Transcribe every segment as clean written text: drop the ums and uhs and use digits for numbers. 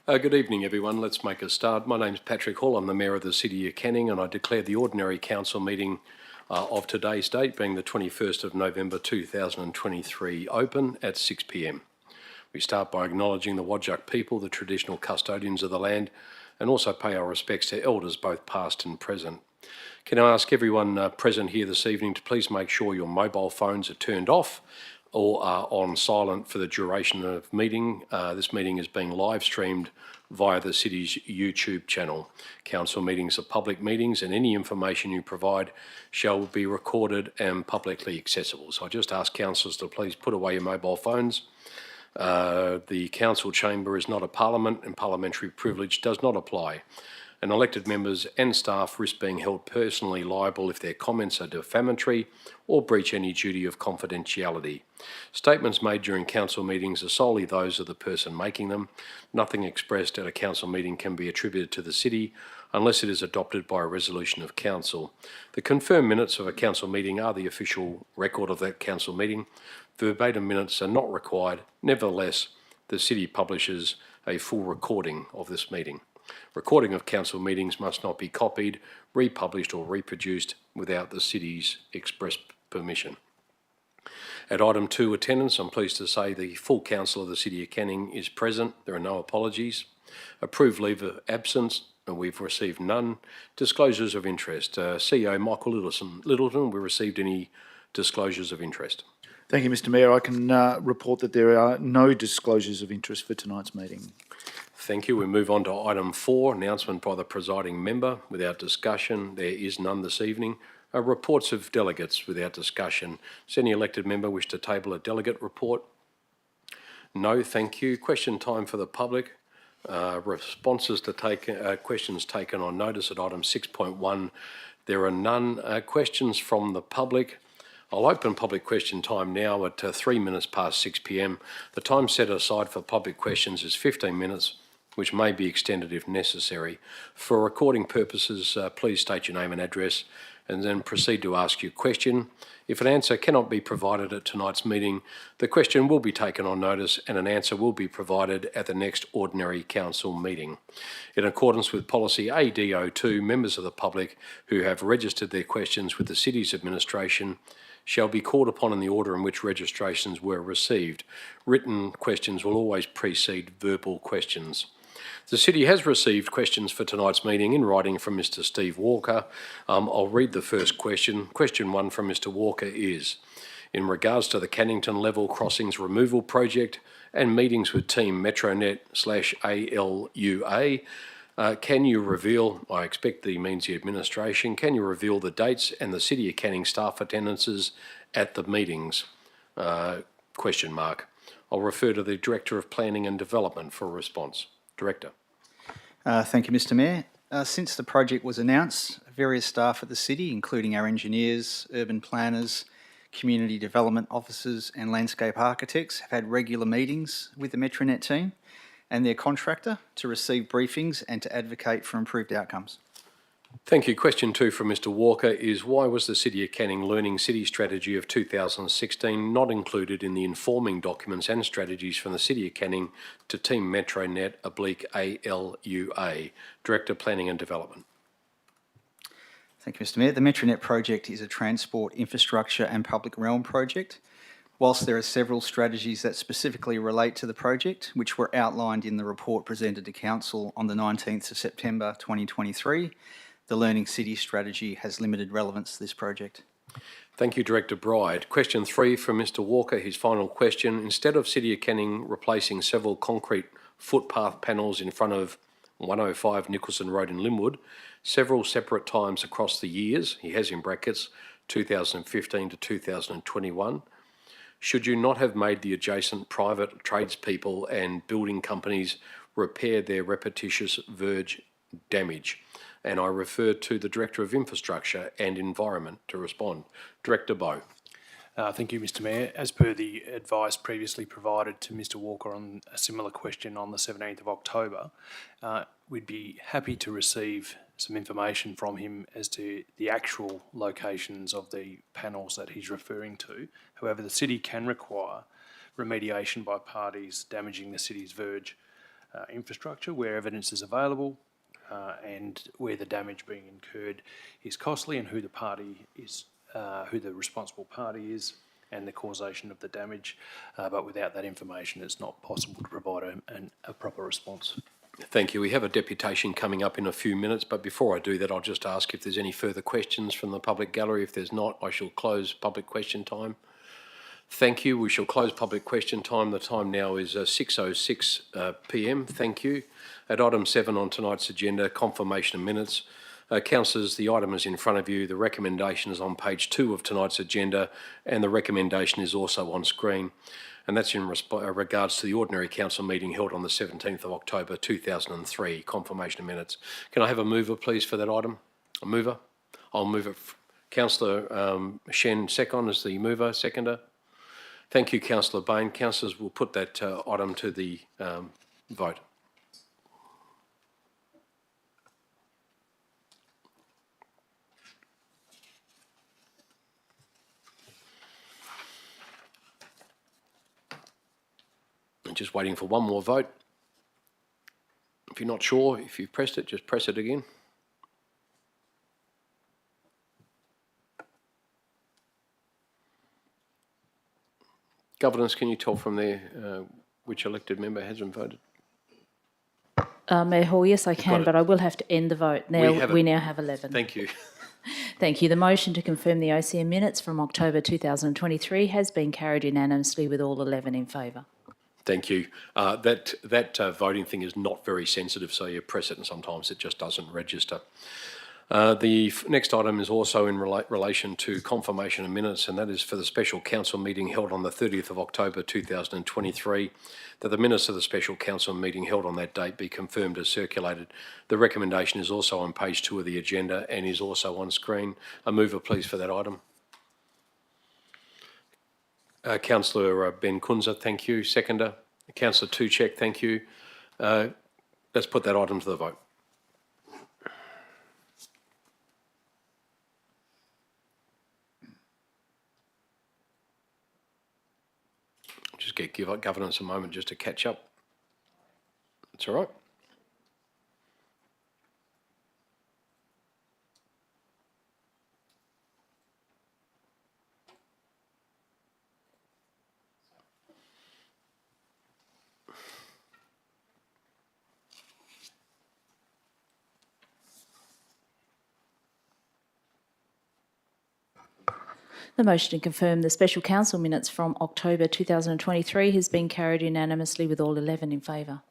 Good evening, everyone. Let's make a start. My name's Patrick Hall. I'm the Mayor of the City of Canning, and I declare the ordinary council meeting of today's date, being the 21st of November 2023, open at 6 p.m. We start by acknowledging the Whadjuk people, the traditional custodians of the land, and also pay our respects to elders, both past and present. Can I ask everyone present here this evening to please make sure your mobile phones are turned off or are on silent for the duration of meeting. This meeting is being live streamed via the City's YouTube channel. Council meetings are public meetings and any information you provide shall be recorded and publicly accessible. So I just ask councillors to please put away your mobile phones. The council chamber is not a parliament and parliamentary privilege does not apply. And elected members and staff risk being held personally liable if their comments are defamatory or breach any duty of confidentiality. Statements made during council meetings are solely those of the person making them. Nothing expressed at a council meeting can be attributed to the city unless it is adopted by a resolution of council. The confirmed minutes of a council meeting are the official record of that council meeting. Verbatim minutes are not required. Nevertheless, the city publishes a full recording of this meeting. Recording of council meetings must not be copied, republished or reproduced without the city's express permission. At item 2, attendance, I'm pleased to say the full council of the City of Canning is present. There are no apologies. Approved leave of absence, and we've received none. Disclosures of interest. CEO Michael Littleton, we received any disclosures of interest? Thank you, Mr Mayor. I can report that there are no disclosures of interest for tonight's meeting. Thank you. We move on to item 4, announcement by the presiding member. Without discussion, there is none this evening. Reports of delegates without discussion. Does any elected member wish to table a delegate report? No, thank you. Question time for the public. Responses to questions taken on notice at item 6.1. There are none. Questions from the public. I'll open public question time now at 3 minutes past 6 p.m. The time set aside for public questions is 15 minutes, which may be extended if necessary. For recording purposes, please state your name and address and then proceed to ask your question. If an answer cannot be provided at tonight's meeting, the question will be taken on notice and an answer will be provided at the next ordinary council meeting. In accordance with policy ADO2, members of the public who have registered their questions with the city's administration shall be called upon in the order in which registrations were received. Written questions will always precede verbal questions. The City has received questions for tonight's meeting in writing from Mr Steve Walker. I'll read the first question. Question 1 from Mr Walker is, in regards to the Cannington Level Crossings Removal Project and meetings with Team Metronet/ALUA, can you reveal, I expect he means the administration, can you reveal the dates and the City of Canning staff attendances at the meetings? Question mark. I'll refer to the Director of Planning and Development for a response. Director. Thank you, Mr Mayor. Since the project was announced, various staff at the City, including our engineers, urban planners, community development officers and landscape architects, have had regular meetings with the Metronet team and their contractor to receive briefings and to advocate for improved outcomes. Thank you. Question 2 from Mr Walker is, why was the City of Canning Learning City Strategy of 2016 not included in the informing documents and strategies from the City of Canning to Team Metronet/ALUA? Director, Planning and Development. Thank you, Mr Mayor. The Metronet project is a transport infrastructure and public realm project. Whilst there are several strategies that specifically relate to the project, which were outlined in the report presented to Council on the 19th of September 2023, the Learning City strategy has limited relevance to this project. Thank you, Director Bride. Question 3 from Mr Walker, his final question. Instead of City of Canning replacing several concrete footpath panels in front of 105 Nicholson Road in Linwood, several separate times across the years, he has in brackets 2015 to 2021, should you not have made the adjacent private tradespeople and building companies repair their repetitious verge damage? And I refer to the Director of Infrastructure and Environment to respond. Director Bowe. Thank you, Mr Mayor. As per the advice previously provided to Mr Walker on a similar question on the 17th of October, we'd be happy to receive some information from him as to the actual locations of the panels that he's referring to. However, the City can require remediation by parties damaging the City's verge infrastructure where evidence is available and where the damage being incurred is costly and who the party is, who the responsible party is and the causation of the damage. But without that information, it's not possible to provide a proper response. Thank you. We have a deputation coming up in a few minutes, but before I do that, I'll just ask if there's any further questions from the public gallery. If there's not, I shall close public question time. Thank you. We shall close public question time. The time now is 6:06 p.m. Thank you. At item 7 on tonight's agenda, confirmation of minutes. Councillors, the item is in front of you. The recommendation is on page 2 of tonight's agenda, and the recommendation is also on screen. And that's in regards to the ordinary council meeting held on the 17th of October 2003, confirmation of minutes. Can I have a mover, please, for that item? A mover? I'll move it. Councillor Shen Second is the mover, seconder. Thank you, Councillor Bain. Councillors, will put that item to the vote. Just waiting for one more vote. If you're not sure, if you've pressed it, just press it again. Governance, can you tell from there which elected member hasn't voted? Mayor Hall, yes, I can, but I will have to end the vote. We now have 11. Thank you. Thank you. The motion to confirm the OCM minutes from October 2023 has been carried unanimously with all 11 in favour. Thank you. That voting thing is not very sensitive, so you press it and sometimes it just doesn't register. The next item is also in relation to confirmation of minutes, and that is for the special council meeting held on the 30th of October 2023, that the minutes of the special council meeting held on that date be confirmed as circulated. The recommendation is also on page 2 of the agenda and is also on screen. A mover, please, for that item. Councillor Ben Kunza, thank you. Seconder. Councillor Tuchek, thank you. Let's put that item to the vote. Just give governance a moment just to catch up. That's all right. The motion to confirm the special council minutes from October 2023 has been carried unanimously with all 11 in favour.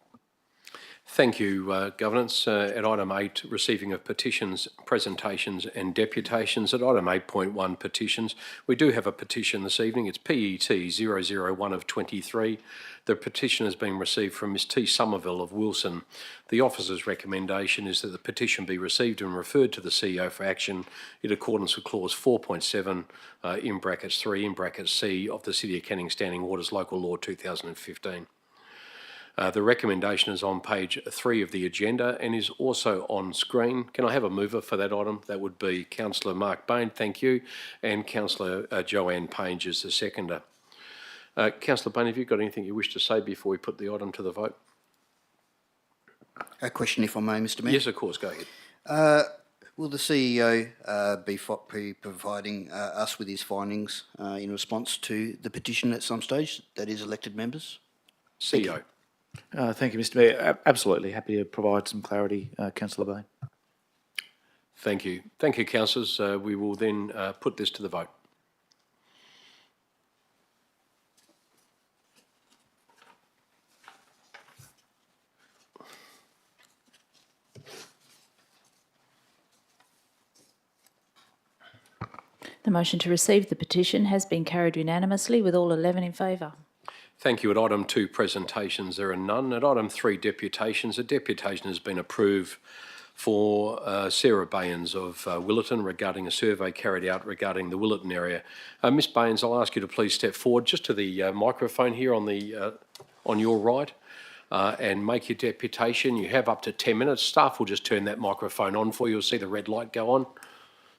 Thank you, Governance. At item 8, receiving of petitions, presentations and deputations. At item 8.1, petitions. We do have a petition this evening. It's PET 001 of 23. The petition has been received from Ms T Somerville of Wilson. The officer's recommendation is that the petition be received and referred to the CEO for action in accordance with clause 4.7 in brackets 3 in brackets C of the City of Canning Standing Orders Local Law 2015. The recommendation is on page 3 of the agenda and is also on screen. Can I have a mover for that item? That would be Councillor Mark Bain, thank you, and Councillor Joanne Page is the seconder. Councillor Bain, have you got anything you wish to say before we put the item to the vote? A question, if I may, Mr. Mayor. Yes, of course, go ahead. Will the CEO be providing us with his findings in response to the petition at some stage, that is elected members? CEO. Thank you, Mr. Mayor. Absolutely happy to provide some clarity, Councillor Bain. Thank you. Thank you, councillors. We will then put this to the vote. The motion to receive the petition has been carried unanimously with all 11 in favour. Thank you. At item 2, presentations, there are none. At item 3, deputations, a deputation has been approved for Sarah Baines of Willetton regarding a survey carried out regarding the Willetton area. Ms Baines, I'll ask you to please step forward just to the microphone here on the on your right and make your deputation. You have up to 10 minutes. Staff will just turn that microphone on for you. You'll see the red light go on.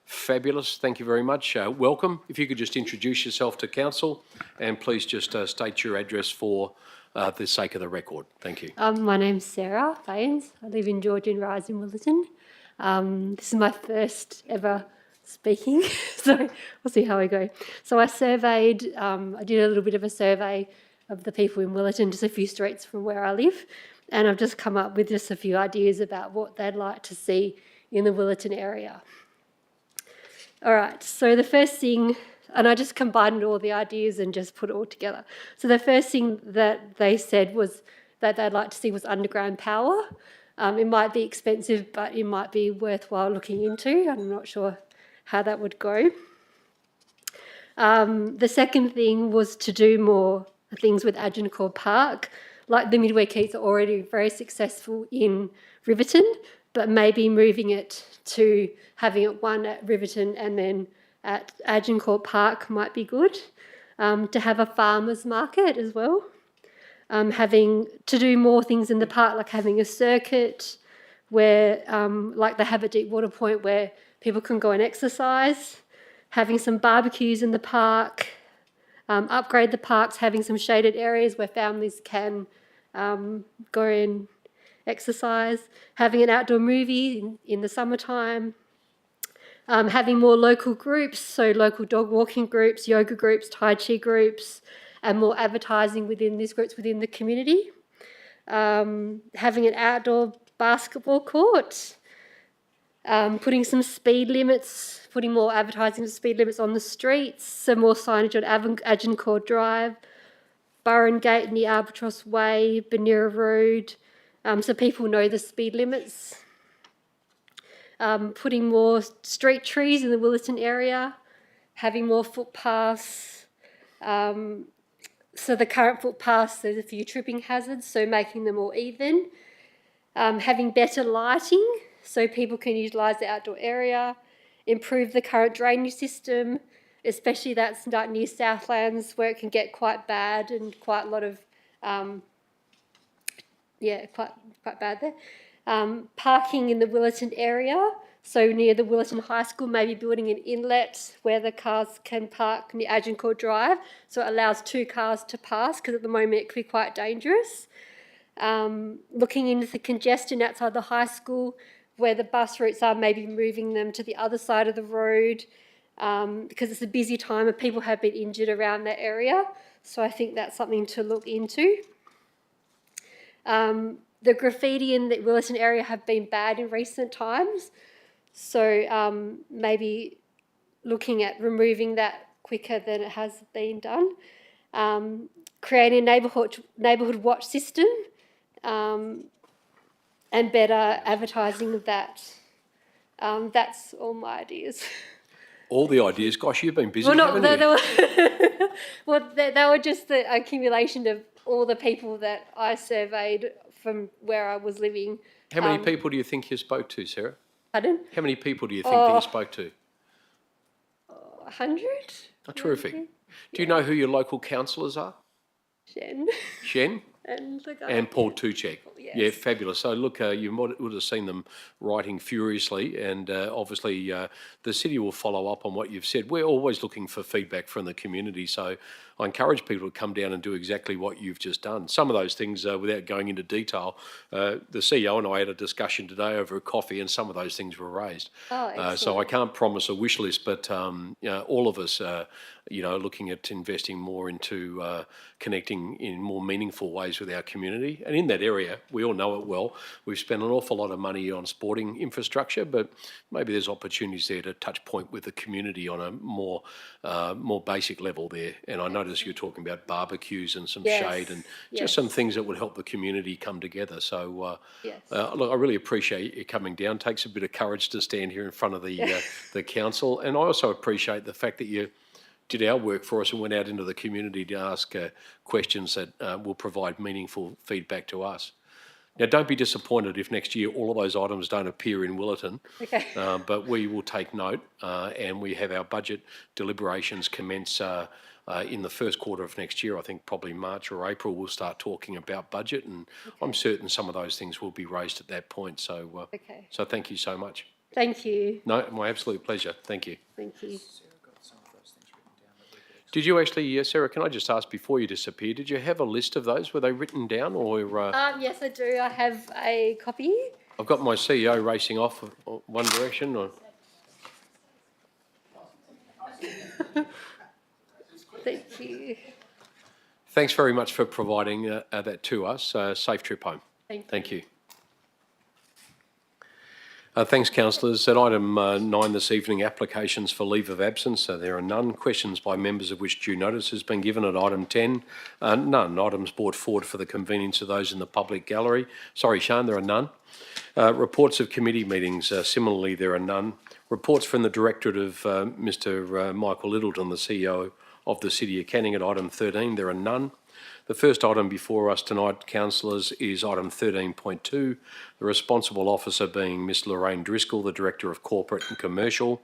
Fabulous. Thank you very much. Welcome. If you could just introduce yourself to council and please just state your address for the sake of the record. Thank you. My name's Sarah Baines. I live in Georgian Rise in Willerton. This is my first ever speaking, so we'll see how I go. So I surveyed, I did a little bit of a survey of the people in Willerton, just a few streets from where I live, and I've just come up with just a few ideas about what they'd like to see in the Willerton area. All right, so the first thing, and I just combined all the ideas and just put it all together. So the first thing that they said was that they'd like to see was underground power. It might be expensive, but it might be worthwhile looking into. I'm not sure how that would go. The second thing was to do more things with Agincourt Park. Like the Midway Keys are already very successful in Riverton, but maybe moving it to having it one at Riverton and then at Agincourt Park might be good. To have a farmers market as well. Having to do more things in the park, like having a circuit where, like they have a deep water point where people can go and exercise, having some barbecues in the park, upgrade the parks, having some shaded areas where families can go and exercise, having an outdoor movie in the summertime, having more local groups, so local dog walking groups, yoga groups, Tai Chi groups, and more advertising within these groups within the community. Having an outdoor basketball court, putting some speed limits, putting more advertising of speed limits on the streets, some more signage on Agincourt Drive, Burren Gate near Albatross Way, Banera Road, so people know the speed limits. Putting more street trees in the Willerton area, having more footpaths. So the current footpaths, there's a few tripping hazards, so making them more even. Having better lighting, so people can utilise the outdoor area. Improve the current drainage system, especially that's near Southlands where it can get quite bad and quite a lot of, quite bad there. Parking in the Willerton area, so near the Willerton High School, maybe building an inlet where the cars can park near Agincourt Drive, so it allows 2 cars to pass, because at the moment it could be quite dangerous. Looking into the congestion outside the high school, where the bus routes are, maybe moving them to the other side of the road, because it's a busy time and people have been injured around that area, so I think that's something to look into. The graffiti in the Willerton area have been bad in recent times, so maybe looking at removing that quicker than it has been done. Creating a neighbourhood watch system and better advertising of that. That's all my ideas. All the ideas. Gosh, you've been busy, Well, haven't you? They were just the accumulation of all the people that I surveyed from where I was living. How many people do you think you spoke to, Sarah? Pardon? How many people do you think that you spoke to? 100? Oh, terrific. Do you know who your local councillors are? Shen? And the guy. And Paul Tuchek. Yes. Yeah, fabulous. So look, you would have seen them writing furiously, and obviously the city will follow up on what you've said. We're always looking for feedback from the community, so I encourage people to come down and do exactly what you've just done. Some of those things, without going into detail, the CEO and I had a discussion today over a coffee, and some of those things were raised. Oh, excellent. So I can't promise a wish list, but all of us, looking at investing more into connecting in more meaningful ways with our community. And in that area, we all know it well, we've spent an awful lot of money on sporting infrastructure, but maybe there's opportunities there to touch point with the community on a more basic level there. And I notice you're talking about barbecues and some shade and just some things that would help the community come together. So look, I really appreciate you coming down. It takes a bit of courage to stand here in front of the council. And I also appreciate the fact that you did our work for us and went out into the community to ask questions that will provide meaningful feedback to us. Now, don't be disappointed if next year all of those items don't appear in Willerton. Okay. But we will take note, and we have our budget deliberations commence in the first quarter of next year. I think probably March or April we'll start talking about budget, and I'm certain some of those things will be raised at that point. So, so thank you so much. Thank you. No, my absolute pleasure. Thank you. Thank you. Did you actually, Sarah, can I just ask before you disappear, did you have a list of those? Were they written down or? Yes, I do. I have a copy. I've got my CEO racing off one direction or? Thank you. Thanks very much for providing that to us. Safe trip home. Thank you. Thanks, councillors. At item 9 this evening, applications for leave of absence. So there are none. Questions by members of which due notice has been given at item 10. None. Items brought forward for the convenience of those in the public gallery. Sorry, Sian, there are none. Reports of committee meetings. Similarly, there are none. Reports from the Directorate of Mr Michael Littleton, the CEO of the City of Canning, at item 13. There are none. The first item before us tonight, councillors, is item 13.2, the responsible officer being Miss Lorraine Driscoll, the Director of Corporate and Commercial.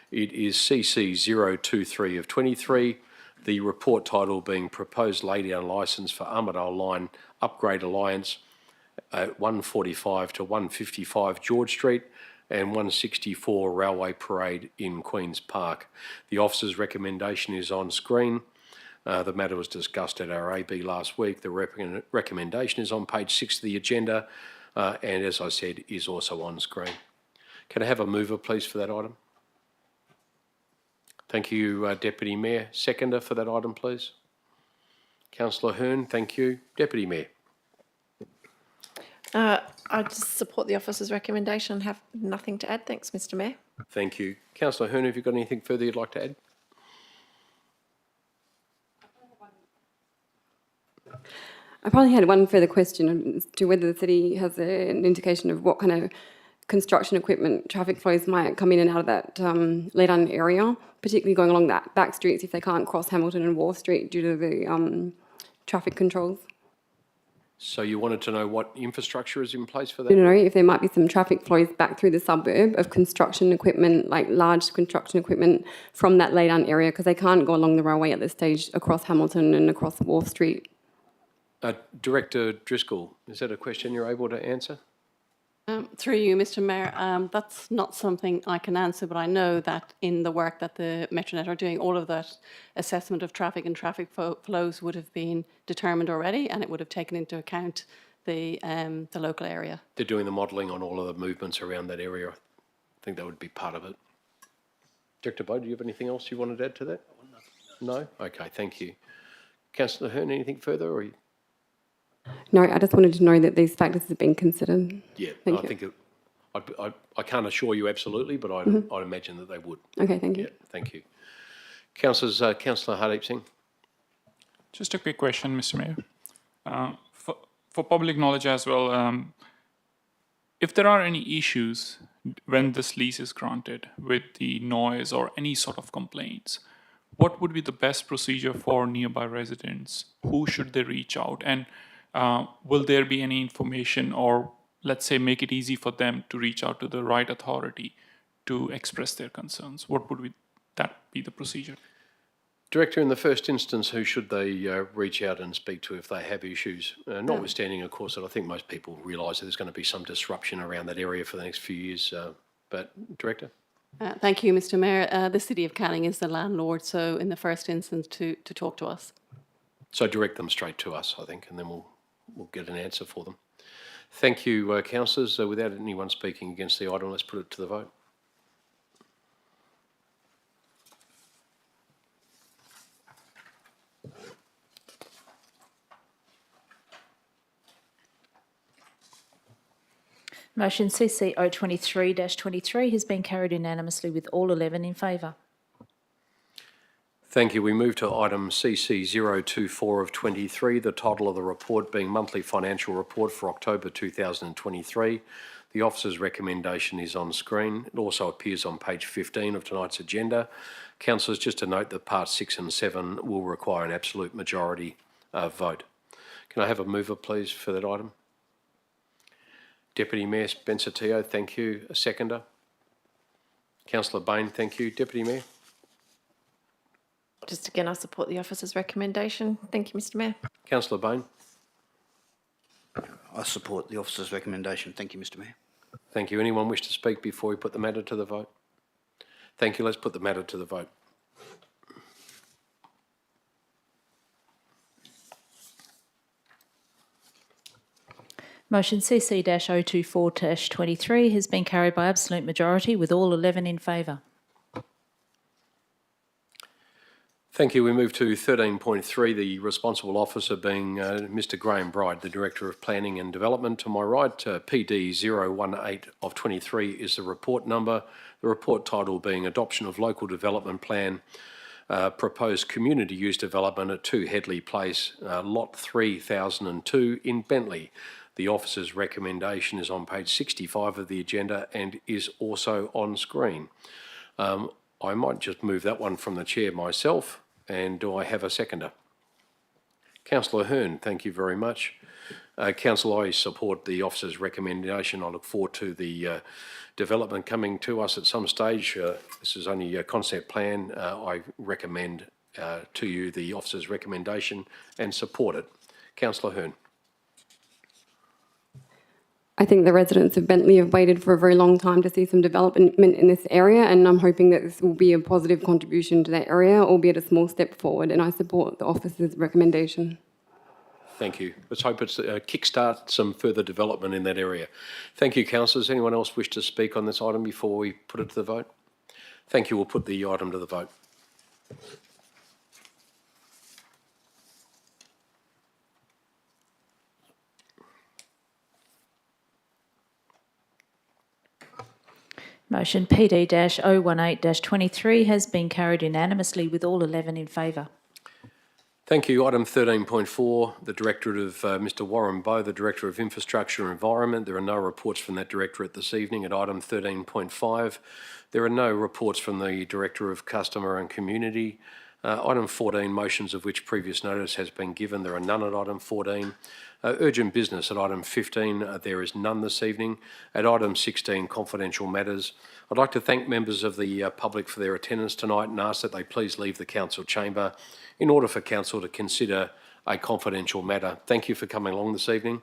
It is CC 023 of 23, the report title being Proposed Laydown Licence for Armidale Line Upgrade Alliance at 145 to 155 George Street and 164 Railway Parade in Queen's Park. The officer's recommendation is on screen. The matter was discussed at our AB last week. The recommendation is on page 6 of the agenda and, as I said, is also on screen. Can I have a mover, please, for that item? Thank you, Deputy Mayor. Seconder for that item, please. Councillor Hearn, thank you. Deputy Mayor. I just support the officer's recommendation and have nothing to add. Thanks, Mr Mayor. Thank you. Councillor Hearn, have you got anything further you'd like to add? I probably had one further question as to whether the city has an indication of what kind of construction equipment traffic flows might come in and out of that laydown area, particularly going along that back streets if they can't cross Hamilton and Wharf Street due to the traffic controls. So you wanted to know what infrastructure is in place for that? No, if there might be some traffic flows back through the suburb of construction equipment, like large construction equipment from that laydown area, because they can't go along the railway at this stage across Hamilton and across Wharf Street. Director Driscoll, is that a question you're able to answer? Through you, Mr Mayor, that's not something I can answer, but I know that in the work that the Metronet are doing, all of that assessment of traffic and traffic flows would have been determined already, and it would have taken into account the local area. They're doing the modelling on all of the movements around that area. I think that would be part of it. Director Bowe, do you have anything else you wanted to add to that? No? Okay, thank you. Councillor Hearn, anything further? Or No, I just wanted to know that these factors have been considered. Yeah, Thank I you. think I can't assure you absolutely, but I'd imagine that they would. Okay, thank you. Yeah, thank you. Councillors, Councillor Hardeep Singh. Just a quick question, Mr. Mayor. For public knowledge as well, if there are any issues when this lease is granted with the noise or any sort of complaints, what would be the best procedure for nearby residents? Who should they reach out? And will there be any information or, let's say, make it easy for them to reach out to the right authority to express their concerns? What would that be the procedure? Director, in the first instance, who should they reach out and speak to if they have issues? Notwithstanding, of course, that I think most people realise that there's going to be some disruption around that area for the next few years. But, Director? Thank you, Mr Mayor. The City of Canning is the landlord, so in the first instance to talk to us. So direct them straight to us, I think, and then we'll get an answer for them. Thank you, councillors. Without anyone speaking against the item, let's put it to the vote. Motion CC 023-23 has been carried unanimously with all 11 in favour. Thank you. We move to item CC 024 of 23, the title of the report being Monthly Financial Report for October 2023. The officer's recommendation is on screen. It also appears on page 15 of tonight's agenda. Councillors, just to note that parts 6 and 7 will require an absolute majority vote. Can I have a mover, please, for that item? Deputy Mayor Spencer-Teo, thank you. A seconder? Councillor Bain, thank you. Deputy Mayor? Just again, I support the officer's recommendation. Thank you, Mr Mayor. Councillor Bain? I support the officer's recommendation. Thank you, Mr Mayor. Thank you. Anyone wish to speak before we put the matter to the vote? Thank you. Let's put the matter to the vote. Motion CC-024-23 has been carried by absolute majority with all 11 in favour. Thank you. We move to 13.3, the responsible officer being Mr Graham Bride, the Director of Planning and Development. To my right, PD 018 of 23 is the report number. The report title being Adoption of Local Development Plan, Proposed Community Use Development at 2 Headley Place, Lot 3002 in Bentley. The officer's recommendation is on page 65 of the agenda and is also on screen. I might just move that one from the chair myself. And do I have a seconder? Councillor Hearn, thank you very much. Councillor, I support the officer's recommendation. I look forward to the development coming to us at some stage. This is only a concept plan. I recommend to you the officer's recommendation and support it. Councillor Hearn. I think the residents of Bentley have waited for a very long time to see some development in this area, and I'm hoping that this will be a positive contribution to that area, albeit a small step forward, and I support the officer's recommendation. Thank you. Let's hope it's kickstart some further development in that area. Thank you, councillors. Anyone else wish to speak on this item before we put it to the vote? Thank you. We'll put the item to the vote. Motion PD-018-23 has been carried unanimously with all 11 in favour. Thank you. Item 13.4, the Directorate of Mr Warren Bowe, the Director of Infrastructure and Environment. There are no reports from that Directorate this evening. At item 13.5, there are no reports from the Director of Customer and Community. Item 14, motions of which previous notice has been given. There are none at item 14. Urgent business at item 15, there is none this evening. At item 16, confidential matters. I'd like to thank members of the public for their attendance tonight and ask that they please leave the council chamber in order for council to consider a confidential matter. Thank you for coming along this evening.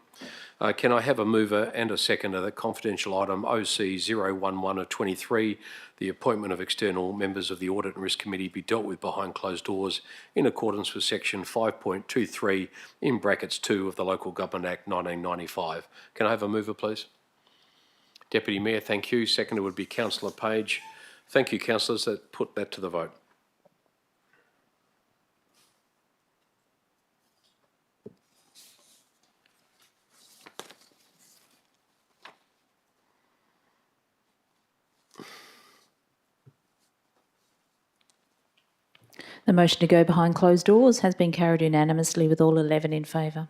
Can I have a mover and a seconder that confidential item OC 011 of 23, the appointment of external members of the Audit and Risk Committee, be dealt with behind closed doors in accordance with section 5.23 in brackets 2 of the Local Government Act 1995. Can I have a mover, please? Deputy Mayor, thank you. Seconder would be Councillor Page. Thank you, councillors. That put that to the vote. The motion to go behind closed doors has been carried unanimously with all 11 in favour.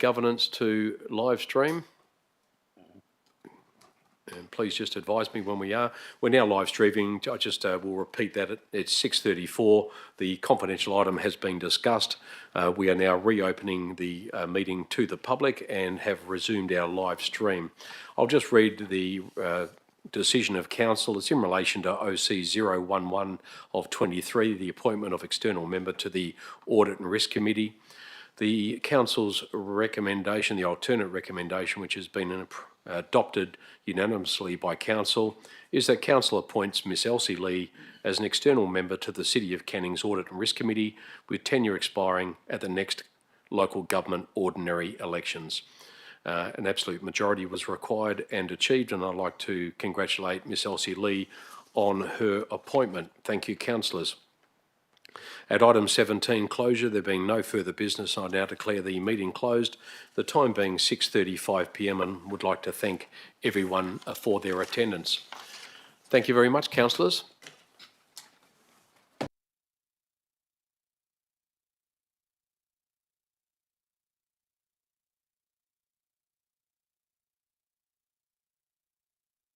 governance to live stream. And please just advise me when we are. We're now live streaming. I just will repeat that. It's 6:34. The confidential item has been discussed. We are now reopening the meeting to the public and have resumed our live stream. I'll just read the decision of council. It's in relation to OC 011 of 23, the appointment of external member to the Audit and Risk Committee. The council's recommendation, the alternate recommendation, which has been adopted unanimously by council, is that council appoints Miss Elsie Lee as an external member to the City of Canning's Audit and Risk Committee, with tenure expiring at the next local government ordinary elections. An absolute majority was required and achieved, and I'd like to congratulate Miss Elsie Lee on her appointment. Thank you, councillors. At item 17, closure, there being no further business, I now declare the meeting closed, the time being 6:35 p.m, and would like to thank everyone for their attendance. Thank you very much, councillors.